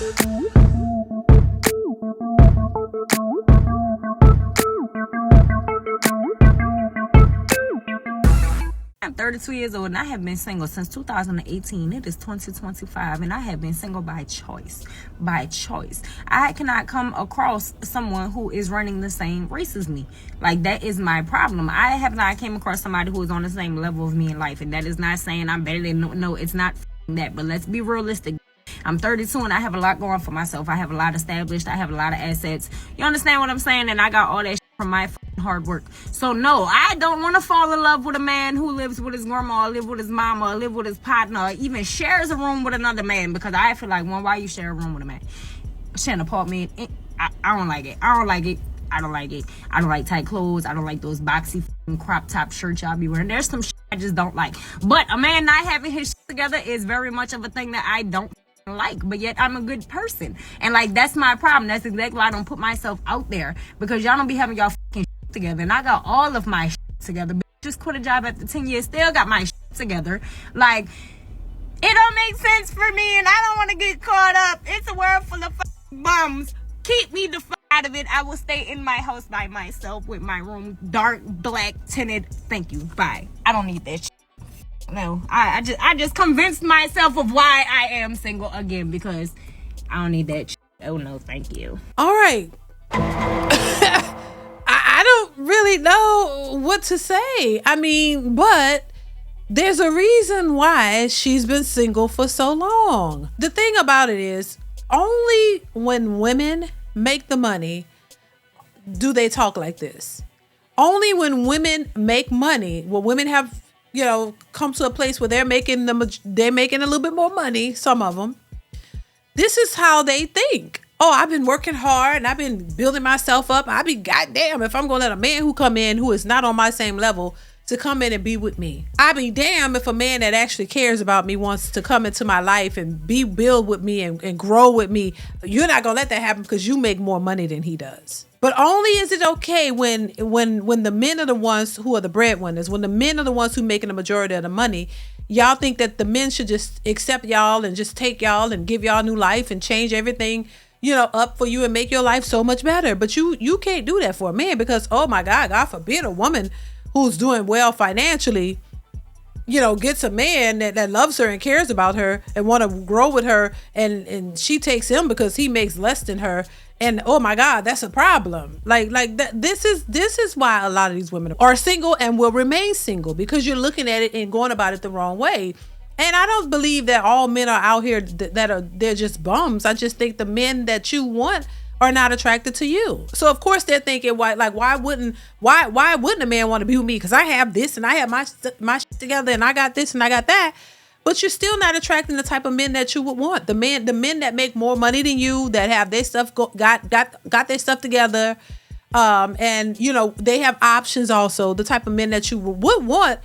I'm 32 years old and I have been single since 2018. It is 2025 and I have been single by choice. By choice. I cannot come across someone who is running the same race as me. Like, that is my problem. I have not came across somebody who is on the same level of me in life, and that is not saying I'm better than no, it's not that. But let's be realistic. I'm 32 and I have a lot going for myself. I have a lot established. I have a lot of assets. You understand what I'm saying? And I got all that shit from my hard work. So no, I don't want to fall in love with a man who lives with his grandma, or live with his mama, or live with his partner, or even shares a room with another man, because I feel like, one, why you share a room with a man? Share an apartment. I don't like it. I don't like it. I don't like it. I don't like tight clothes. I don't like those boxy crop top shirts y'all be wearing. There's some shit I just don't like. But a man not having his shit together is very much of a thing that I don't like, but yet I'm a good person. And like, that's my problem. That's exactly why I don't put myself out there, because y'all don't be having y'all fucking shit together. And I got all of my shit together. But just quit a job after 10 years, still got my shit together. Like, it don't make sense for me, and I don't want to get caught up. It's a world full of fucking bums. Keep me the fuck out of it. I will stay in my house by myself with my room dark, black, tinted. Thank you. Bye. I don't need that shit. No, I just convinced myself of why I am single again, because I don't need that shit. Oh no, thank you. All right. I don't really know what to say. I mean, but there's a reason why she's been single for so long. The thing about it is, only when women make the money do they talk like this. Only when women make money, when women have, come to a place where they're making a little bit more money, some of them, this is how they think. Oh, I've been working hard and I've been building myself up. I be goddamn if I'm going to let a man who come in who is not on my same level to come in and be with me. I be damn if a man that actually cares about me wants to come into my life and build with me and grow with me. You're not going to let that happen because you make more money than he does. But only is it okay when the men are the ones who are the breadwinners, when the men are the ones who making the majority of the money, y'all think that the men should just accept y'all and just take y'all and give y'all new life and change everything, up for you and make your life so much better. But you can't do that for a man, because, oh my God forbid a woman who's doing well financially, gets a man that loves her and cares about her and want to grow with her, and she takes him because he makes less than her. And oh my God, that's a problem. Like that. This is why a lot of these women are single and will remain single, because you're looking at it and going about it the wrong way. And I don't believe that all men are out here they're just bums. I just think the men that you want are not attracted to you. So of course they're thinking, why wouldn't a man want to be with me? Because I have this and I have my shit together and I got this and I got that. But you're still not attracting the type of men that you would want. The men that make more money than you, that have their stuff got their stuff together, and they have options also. The type of men that you would want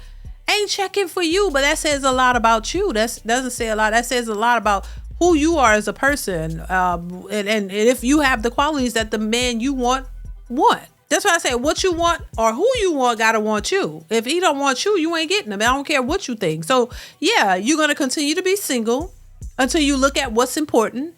ain't checking for you, but that says a lot about you. That doesn't say a lot. That says a lot about who you are as a person, and if you have the qualities that the man you want. That's why I say what you want or who you want gotta want you. If he don't want you, you ain't getting him. I don't care what you think. So yeah, you're gonna continue to be single until you look at what's important,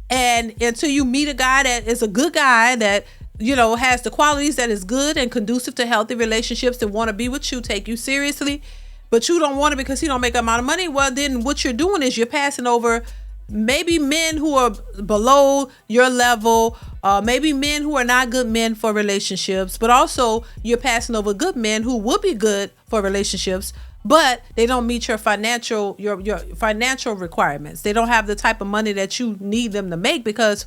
and until you meet a guy that is a good guy that has the qualities that is good and conducive to healthy relationships, and want to be with you, take you seriously, but you don't want it because he don't make a amount of money. Well, then what you're doing is you're passing over maybe men who are below your level, maybe men who are not good men for relationships, but also you're passing over good men who would be good for relationships, but they don't meet your financial requirements. They don't have the type of money that you need them to make, because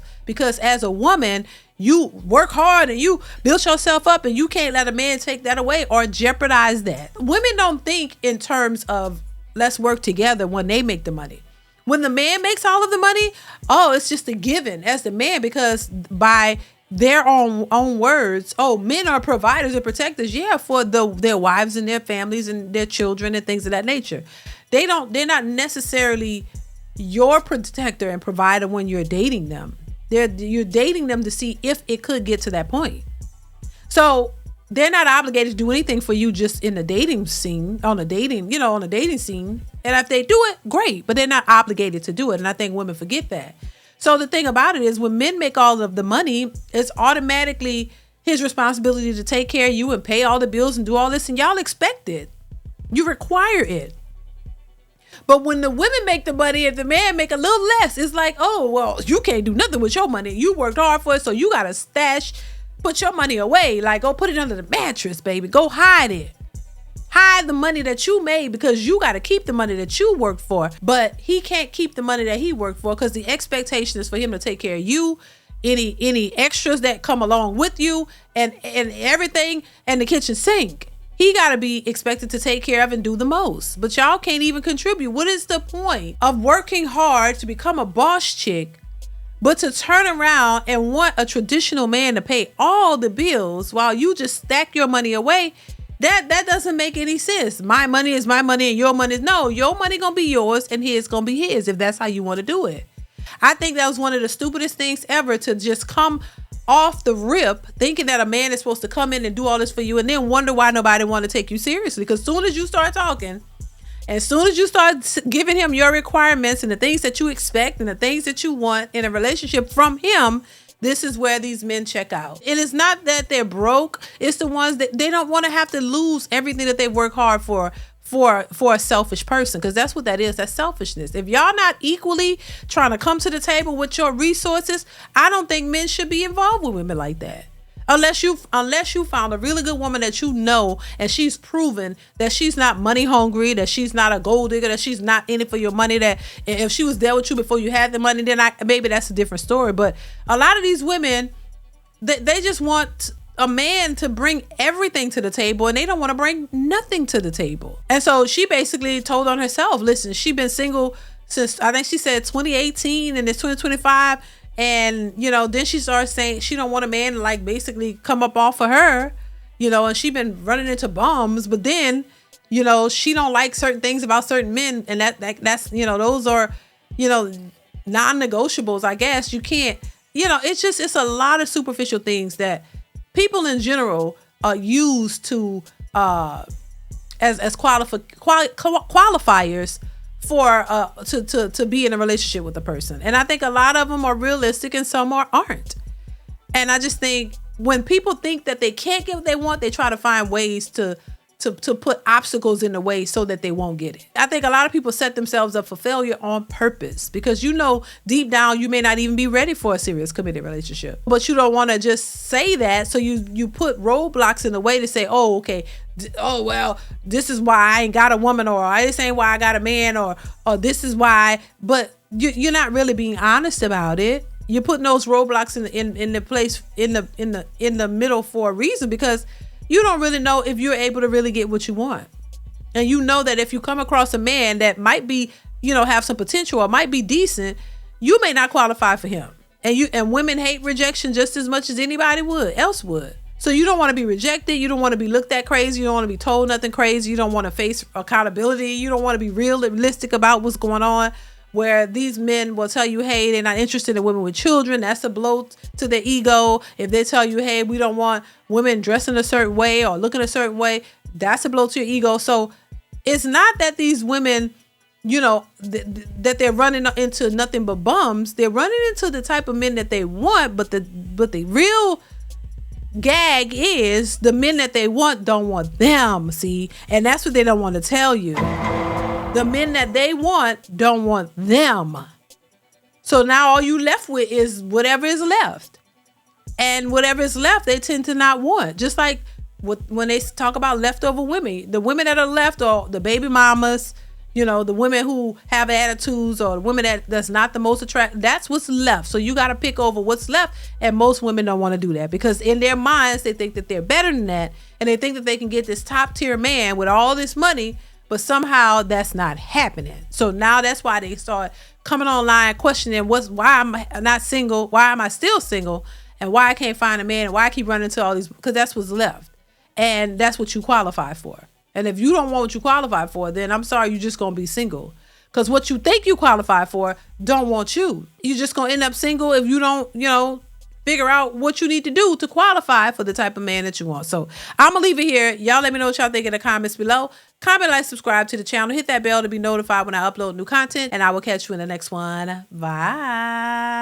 as a woman, you work hard and you build yourself up, and you can't let a man take that away or jeopardize that. Women don't think in terms of let's work together when they make the money. When the man makes all of the money, it's just a given as the man, because by their own words, men are providers and protectors, for their wives and their families and their children and things of that nature. They're not necessarily your protector and provider when you're dating them. You're dating them to see if it could get to that point. So they're not obligated to do anything for you just in the dating scene, on a dating scene. And if they do it, great, but they're not obligated to do it. And I think women forget that. So the thing about it is when men make all of the money, it's automatically his responsibility to take care of you and pay all the bills and do all this. And y'all expect it. You require it. But when the women make the money and the man make a little less, it's like, oh, well, you can't do nothing with your money. You worked hard for it, so you got to put your money away. Like, go put it under the mattress, baby. Go hide it. Hide the money that you made because you got to keep the money that you worked for. But he can't keep the money that he worked for because the expectation is for him to take care of you, any extras that come along with you, and everything, and the kitchen sink. He got to be expected to take care of and do the most. But y'all can't even contribute. What is the point of working hard to become a boss chick, but to turn around and want a traditional man to pay all the bills while you just stack your money away? That doesn't make any sense. My money is my money and your money is... No, your money gonna be yours and his gonna be his if that's how you want to do it. I think that was one of the stupidest things ever, to just come off the rip thinking that a man is supposed to come in and do all this for you and then wonder why nobody want to take you seriously. Because soon as you start talking, as soon as you start giving him your requirements and the things that you expect and the things that you want in a relationship from him, this is where these men check out. And it's not that they're broke. It's the ones that they don't want to have to lose everything that they work hard for a selfish person, because that's what that is. That's selfishness. If y'all not equally trying to come to the table with your resources, I don't think men should be involved with women like that. Unless you found a really good woman that you know and she's proven that she's not money hungry, that she's not a gold digger, that she's not in it for your money, that if she was there with you before you had the money, then maybe that's a different story. But a lot of these women, they just want a man to bring everything to the table and they don't want to bring nothing to the table. And so she basically told on herself, listen, she's been single since, I think she said 2018, and it's 2025. And, then she started saying she don't want a man to like basically come up off of her, and she been running into bums. But then, she don't like certain things about certain men. And that's, those are, non-negotiables, I guess. You can't, it's a lot of superficial things that people in general use to as qualifiers for to be in a relationship with a person. And I think a lot of them are realistic and some aren't. And I just think when people think that they can't get what they want, they try to find ways to put obstacles in the way so that they won't get it. I think a lot of people set themselves up for failure on purpose because deep down you may not even be ready for a serious committed relationship. But you don't want to just say that, so you put roadblocks in the way to say, oh, okay, oh, well, this is why I ain't got a woman, or this ain't why I got a man, or this is why. But you're not really being honest about it. You're putting those roadblocks in the place in the middle for a reason, because you don't really know if you're able to really get what you want. And you know that if you come across a man that might be, have some potential or might be decent, you may not qualify for him. And women hate rejection just as much as anybody else would. So you don't want to be rejected. You don't want to be looked at crazy. You don't want to be told nothing crazy. You don't want to face accountability. You don't want to be realistic about what's going on, where these men will tell you, hey, they're not interested in women with children. That's a blow to their ego. If they tell you, hey, we don't want women dressing a certain way or looking a certain way, that's a blow to your ego. So it's not that these women, that they're running into nothing but bums. They're running into the type of men that they want, but the real gag is the men that they want don't want them, see? And that's what they don't want to tell you. The men that they want don't want them. So now all you left with is whatever is left. And whatever is left, they tend to not want. Just like when they talk about leftover women. The women that are left are the baby mamas, the women who have attitudes, or the women that's not the most attractive. That's what's left. So you got to pick over what's left. And most women don't want to do that, because in their minds, they think that they're better than that. And they think that they can get this top tier man with all this money. But somehow that's not happening. So now that's why they start coming online questioning why am I not single? Why am I still single? And why I can't find a man? And why I keep running into all these? Because that's what's left. And that's what you qualify for. And if you don't want what you qualify for, then I'm sorry, you're just going to be single. Because what you think you qualify for don't want you. You're just going to end up single if you don't, figure out what you need to do to qualify for the type of man that you want. So I'm going to leave it here. Y'all let me know what y'all think in the comments below. Comment, like, subscribe to the channel. Hit that bell to be notified when I upload new content. And I will catch you in the next one. Bye.